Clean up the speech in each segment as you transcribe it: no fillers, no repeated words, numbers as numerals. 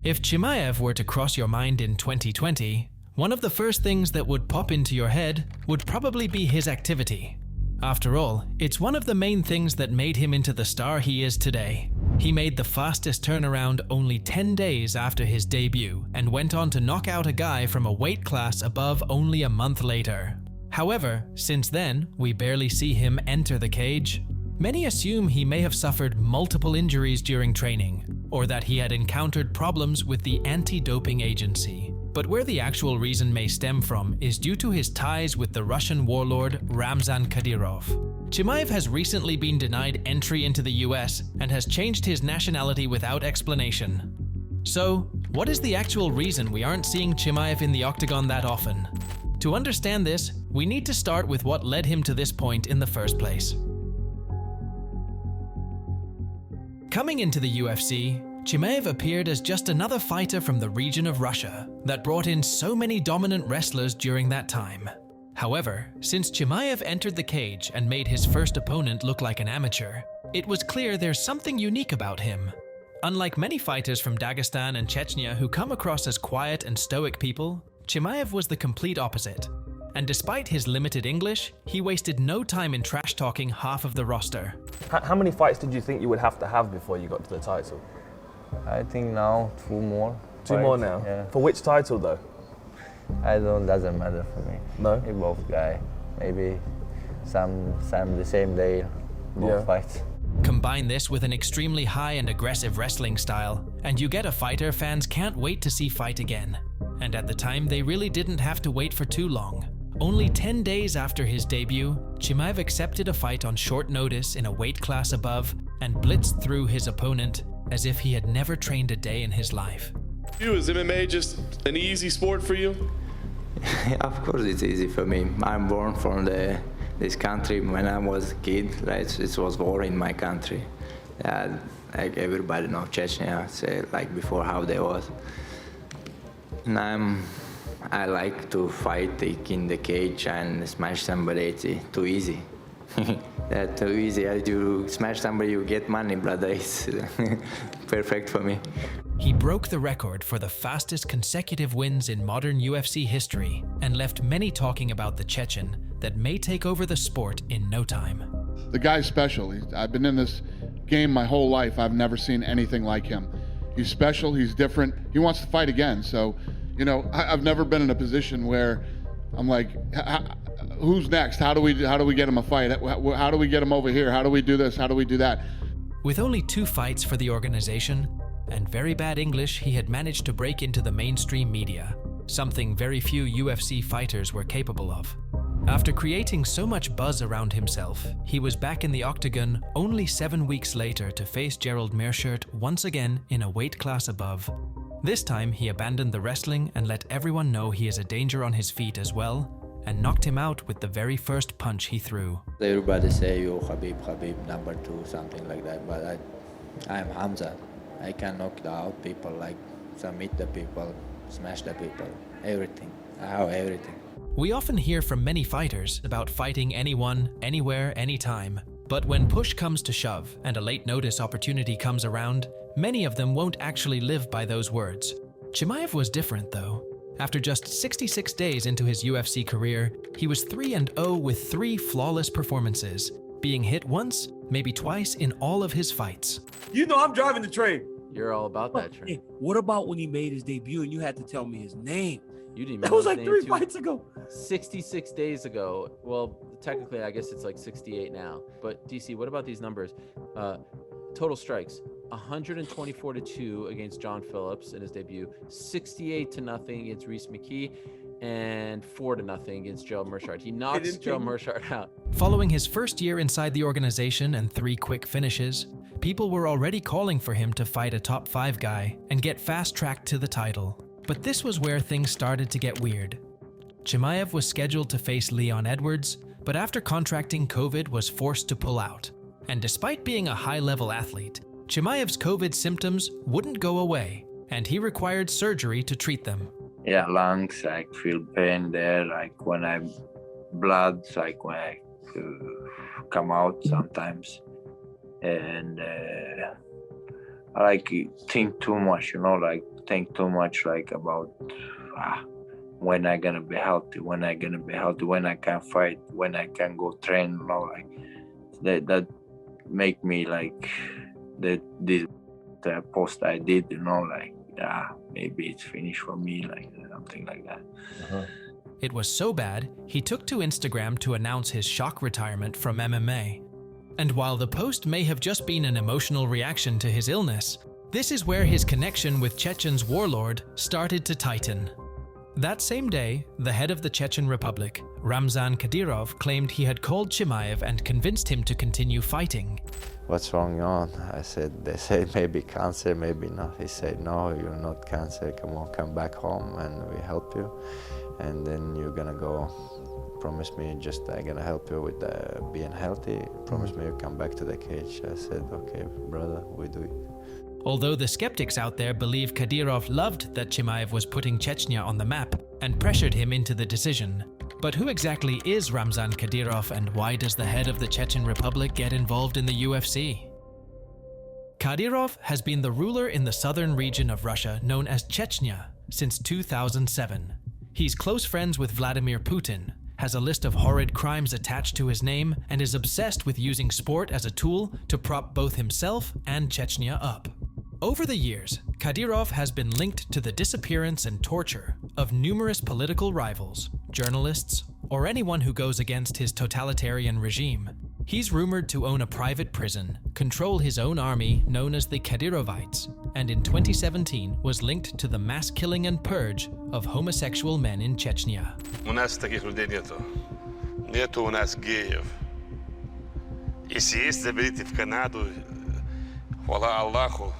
If Chimaev were to cross your mind in 2020, one of the first things that would pop into your head would probably be his activity. After all, it's one of the main things that made him into the star he is today. He made the fastest turnaround only 10 days after his debut and went on to knock out a guy from a weight class above only a month later. However, since then, we barely see him enter the cage. Many assume he may have suffered multiple injuries during training, or that he had encountered problems with the anti-doping agency. But where the actual reason may stem from is due to his ties with the Russian warlord Ramzan Kadyrov. Chimaev has recently been denied entry into the US and has changed his nationality without explanation. So, what is the actual reason we aren't seeing Chimaev in the octagon that often? To understand this, we need to start with what led him to this point in the first place. Coming into the UFC, Chimaev appeared as just another fighter from the region of Russia that brought in so many dominant wrestlers during that time. However, since Chimaev entered the cage and made his first opponent look like an amateur, it was clear there's something unique about him. Unlike many fighters from Dagestan and Chechnya who come across as quiet and stoic people, Chimaev was the complete opposite. And despite his limited English, he wasted no time in trash-talking half of the roster. How many fights did you think you would have to have before you got to the title? I think now 2 more. 2 more now? Yeah. For which title though? Doesn't matter for me. No? We both guy. Maybe some the same day, both fights. Combine this with an extremely high and aggressive wrestling style, and you get a fighter fans can't wait to see fight again. And at the time, they really didn't have to wait for too long. Only 10 days after his debut, Chimaev accepted a fight on short notice in a weight class above and blitzed through his opponent as if he had never trained a day in his life. Is MMA just an easy sport for you? Of course it's easy for me. I'm born from this country. When I was a kid, right, it was war in my country. Like everybody knows Chechnya, say, like before how they was. And I like to fight in the cage and smash somebody. It's too easy. That's too easy. As you smash somebody, you get money, brother. It's perfect for me. He broke the record for the fastest consecutive wins in modern UFC history and left many talking about the Chechen that may take over the sport in no time. The guy's special. I've been in this game my whole life. I've never seen anything like him. He's special, he's different. He wants to fight again. So, you know, I've never been in a position where I'm like, who's next? How do we get him a fight? How do we get him over here? How do we do this? How do we do that? With only 2 fights for the organization and very bad English, he had managed to break into the mainstream media, something very few UFC fighters were capable of. After creating so much buzz around himself, he was back in the octagon only 7 weeks later to face Gerald Meerschaert once again in a weight class above. This time, he abandoned the wrestling and let everyone know he is a danger on his feet as well, and knocked him out with the very first punch he threw. Everybody say, "Yo, Khabib, number 2," something like that. But I'm Khamzat. I can knock out people, like submit the people, smash the people, everything. I have everything. We often hear from many fighters about fighting anyone, anywhere, anytime. But when push comes to shove and a late notice opportunity comes around, many of them won't actually live by those words. Chimaev was different though. After just 66 days into his UFC career, he was 3-0 with 3 flawless performances, being hit once, maybe twice in all of his fights. You know I'm driving the train. You're all about that train. Hey, what about when he made his debut and you had to tell me his name? You didn't. That was like 3 fights ago. 66 days ago. Well, technically, I guess it's like 68 now. But DC, what about these numbers? Total strikes: 124-2 against John Phillips in his debut, 68-0 against Reese McKee, and 4-0 against Gerald Meerschaert. He knocks Gerald Meerschaert out. Following his first year inside the organization and 3 quick finishes, people were already calling for him to fight a top 5 guy and get fast-tracked to the title. But this was where things started to get weird. Chimaev was scheduled to face Leon Edwards, but after contracting COVID was forced to pull out. And despite being a high-level athlete, Chimaev's COVID symptoms wouldn't go away, and he required surgery to treat them. Yeah, lungs, I feel pain there, like when I'm blood, like when I come out sometimes. And I like think too much, you know, like think too much like about when I gonna be healthy, when I can fight, when I can go train, you know, like that make me like this post I did, you know, like maybe it's finished for me, like something like that. It was so bad, he took to Instagram to announce his shock retirement from MMA. And while the post may have just been an emotional reaction to his illness, this is where his connection with Chechen's warlord started to tighten. That same day, the head of the Chechen Republic, Ramzan Kadyrov, claimed he had called Chimaev and convinced him to continue fighting. What's wrong on? They said maybe cancer, maybe not. He said, no, you're not cancer, come on, come back home and we help you. And then you're gonna go, promise me I'm gonna help you with being healthy. Promise me you come back to the cage. I said, okay, brother, we do it. Although the skeptics out there believe Kadyrov loved that Chimaev was putting Chechnya on the map and pressured him into the decision. But who exactly is Ramzan Kadyrov, and why does the head of the Chechen Republic get involved in the UFC? Kadyrov has been the ruler in the southern region of Russia known as Chechnya since 2007. He's close friends with Vladimir Putin, has a list of horrid crimes attached to his name, and is obsessed with using sport as a tool to prop both himself and Chechnya up. Over the years, Kadyrov has been linked to the disappearance and torture of numerous political rivals, journalists, or anyone who goes against his totalitarian regime. He's rumored to own a private prison, control his own army known as the Kadyrovites, and in 2017 was linked to the mass killing and purge of homosexual men in Chechnya. У нас таких людей нету. Нету у нас геев. Если есть, заберите в Канаду. Хвала Аллаху,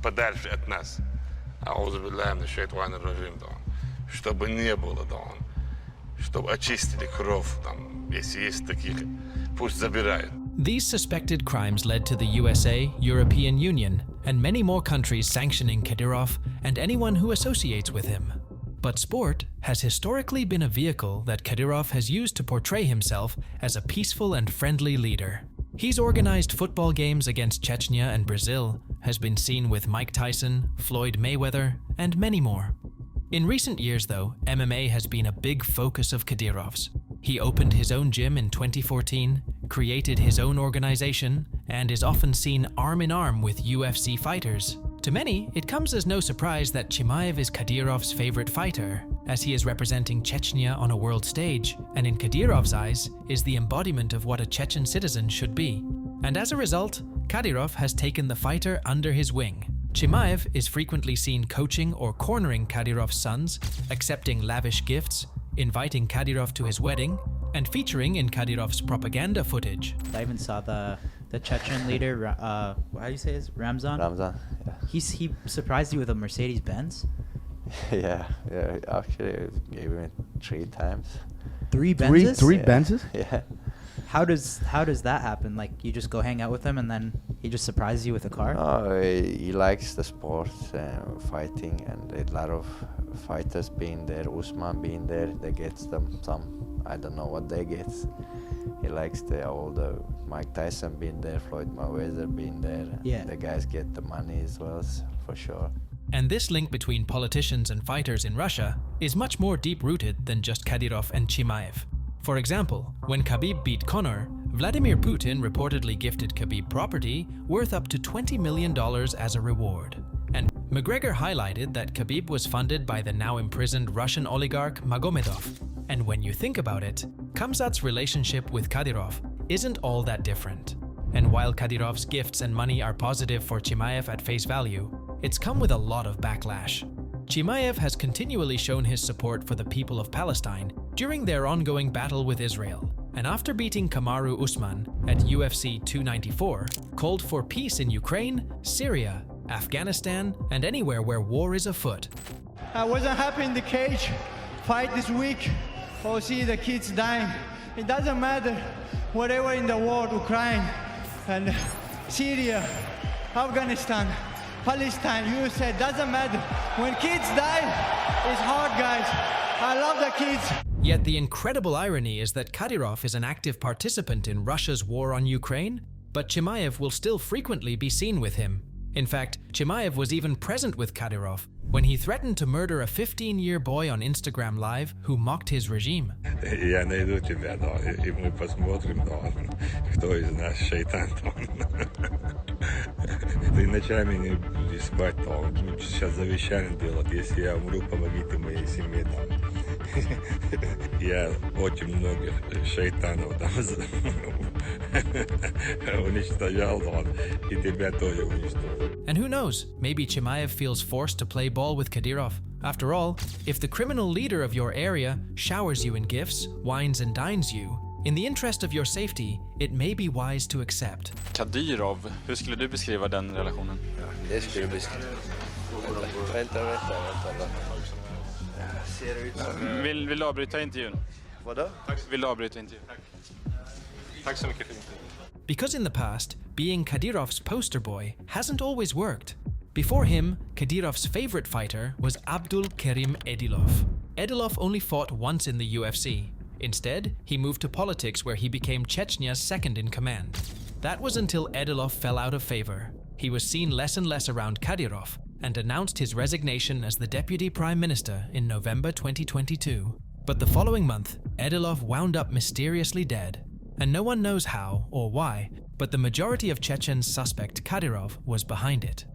подальше от нас. Аузу билляхи мин аш-шайтани ар-раджим, чтобы не было, чтобы очистили кровь, если есть таких, пусть забирают. These suspected crimes led to the USA, European Union, and many more countries sanctioning Kadyrov and anyone who associates with him. But sport has historically been a vehicle that Kadyrov has used to portray himself as a peaceful and friendly leader. He's organized football games against Chechnya and Brazil, has been seen with Mike Tyson, Floyd Mayweather, and many more. In recent years, though, MMA has been a big focus of Kadyrov's. He opened his own gym in 2014, created his own organization, and is often seen arm in arm with UFC fighters. To many, it comes as no surprise that Chimaev is Kadyrov's favorite fighter, as he is representing Chechnya on a world stage, and in Kadyrov's eyes, is the embodiment of what a Chechen citizen should be. And as a result, Kadyrov has taken the fighter under his wing. Chimaev is frequently seen coaching or cornering Kadyrov's sons, accepting lavish gifts, inviting Kadyrov to his wedding, and featuring in Kadyrov's propaganda footage. I even saw the Chechen leader, how do you say his? Ramzan? Ramzan, yeah. He surprised you with a Mercedes-Benz? Yeah, actually gave me 3 times. 3 Benzes? Three Benzes? Yeah. How does that happen? Like, you just go hang out with him and then he just surprises you with a car? No, he likes the sport, fighting, and a lot of fighters being there, Usman being there, they get some, I don't know what they get. He likes all the Mike Tyson being there, Floyd Mayweather being there. Yeah. The guys get the money as well, for sure. And this link between politicians and fighters in Russia is much more deep-rooted than just Kadyrov and Chimaev. For example, when Khabib beat Conor, Vladimir Putin reportedly gifted Khabib property worth up to $20 million as a reward. And McGregor highlighted that Khabib was funded by the now imprisoned Russian oligarch Magomedov. And when you think about it, Khamzat's relationship with Kadyrov isn't all that different. And while Kadyrov's gifts and money are positive for Chimaev at face value, it's come with a lot of backlash. Chimaev has continually shown his support for the people of Palestine during their ongoing battle with Israel, and after beating Kamaru Usman at UFC 294, called for peace in Ukraine, Syria, Afghanistan, and anywhere where war is afoot. I wasn't happy in the cage fight this week, or see the kids dying. It doesn't matter, whatever in the world, Ukraine and Syria, Afghanistan, Palestine, USA, doesn't matter. When kids die, it's hard, guys. I love the kids. Yet the incredible irony is that Kadyrov is an active participant in Russia's war on Ukraine, but Chimaev will still frequently be seen with him. In fact, Chimaev was even present with Kadyrov when he threatened to murder a 15-year boy on Instagram Live who mocked his regime. Я найду тебя, да, и мы посмотрим, да, кто из нас шайтан. Ты ночами не спать, да, сейчас завещание делать, если я умру, помогите моей семье, да. Я очень много шайтанов там уничтожал, да, и тебя тоже уничтожил. And who knows, maybe Chimaev feels forced to play ball with Kadyrov. After all, if the criminal leader of your area showers you in gifts, wines and dines you, in the interest of your safety, it may be wise to accept. Kadyrov, hur skulle du beskriva den relationen? Det skulle jag beskriva. Vänta. Vill du avbryta intervjun? Vadå? Vill du avbryta intervjun? Tack så mycket för intervjun. Because in the past, being Kadyrov's poster boy hasn't always worked. Before him, Kadyrov's favorite fighter was Abdul-Kerim Edilov. Edilov only fought once in the UFC. Instead, he moved to politics where he became Chechnya's second in command. That was until Edilov fell out of favor. He was seen less and less around Kadyrov and announced his resignation as the deputy prime minister in November 2022. But the following month, Edilov wound up mysteriously dead. And no one knows how or why, but the majority of Chechens suspect Kadyrov was behind it.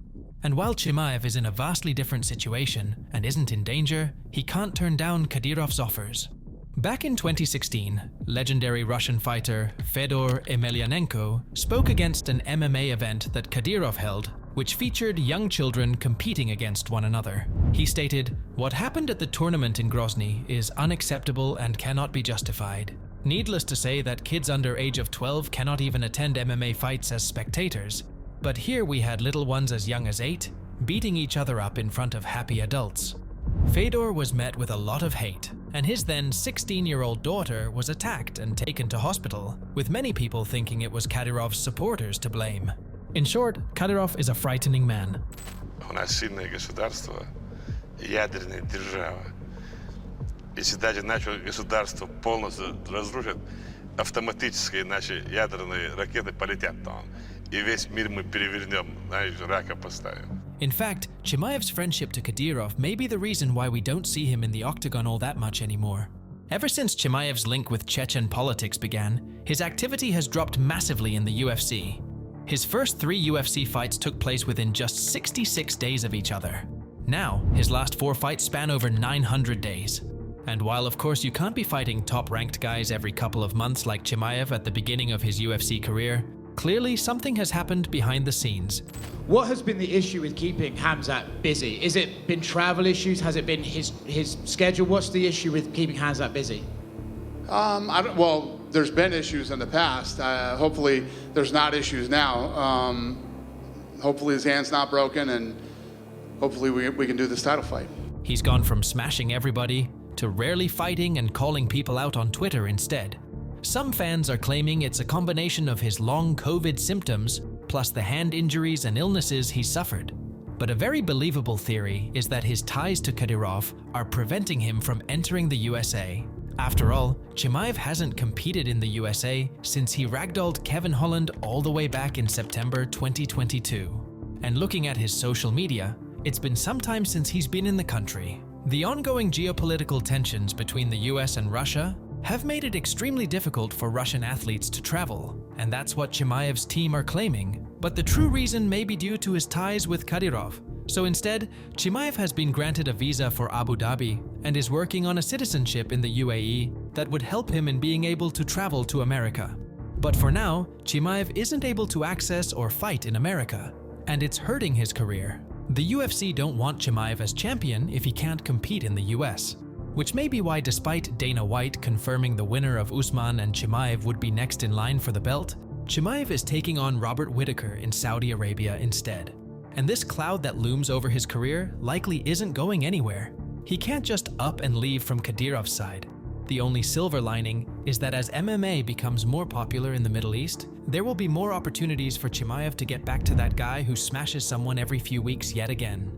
And while Chimaev is in a vastly different situation and isn't in danger, he can't turn down Kadyrov's offers. Back in 2016, legendary Russian fighter Fedor Emilianenko spoke against an MMA event that Kadyrov held, which featured young children competing against one another. He stated, "What happened at the tournament in Grozny is unacceptable and cannot be justified. Needless to say that kids under age of 12 cannot even attend MMA fights as spectators, but here we had little ones as young as 8, beating each other up in front of happy adults." Fedor was met with a lot of hate, and his then 16-year-old daughter was attacked and taken to hospital, with many people thinking it was Kadyrov's supporters to blame. In short, Kadyrov is a frightening man. У нас сильное государство, ядерная держава. Если даже наше государство полностью разрушит, автоматически наши ядерные ракеты полетят там. И весь мир мы перевернем, знаешь, рака поставим. In fact, Chimaev's friendship to Kadyrov may be the reason why we don't see him in the octagon all that much anymore. Ever since Chimaev's link with Chechen politics began, his activity has dropped massively in the UFC. His first 3 UFC fights took place within just 66 days of each other. Now, his last 4 fights span over 900 days. And while of course you can't be fighting top-ranked guys every couple of months like Chimaev at the beginning of his UFC career, clearly something has happened behind the scenes. What has been the issue with keeping Khamzat busy? Is it been travel issues? Has it been his schedule? What's the issue with keeping Khamzat busy? Well, there's been issues in the past. Hopefully there's not issues now. Hopefully his hand's not broken, and hopefully we can do this title fight. He's gone from smashing everybody to rarely fighting and calling people out on Twitter instead. Some fans are claiming it's a combination of his long COVID symptoms plus the hand injuries and illnesses he suffered. But a very believable theory is that his ties to Kadyrov are preventing him from entering the USA. After all, Chimaev hasn't competed in the USA since he ragdolled Kevin Holland all the way back in September 2022. And looking at his social media, it's been some time since he's been in the country. The ongoing geopolitical tensions between the US and Russia have made it extremely difficult for Russian athletes to travel, and that's what Chimaev's team are claiming. But the true reason may be due to his ties with Kadyrov. So instead, Chimaev has been granted a visa for Abu Dhabi and is working on a citizenship in the UAE that would help him in being able to travel to America. But for now, Chimaev isn't able to access or fight in America, and it's hurting his career. The UFC don't want Chimaev as champion if he can't compete in the US. Which may be why, despite Dana White confirming the winner of Usman and Chimaev would be next in line for the belt, Chimaev is taking on Robert Whittaker in Saudi Arabia instead. And this cloud that looms over his career likely isn't going anywhere. He can't just up and leave from Kadyrov's side. The only silver lining is that as MMA becomes more popular in the Middle East, there will be more opportunities for Chimaev to get back to that guy who smashes someone every few weeks yet again.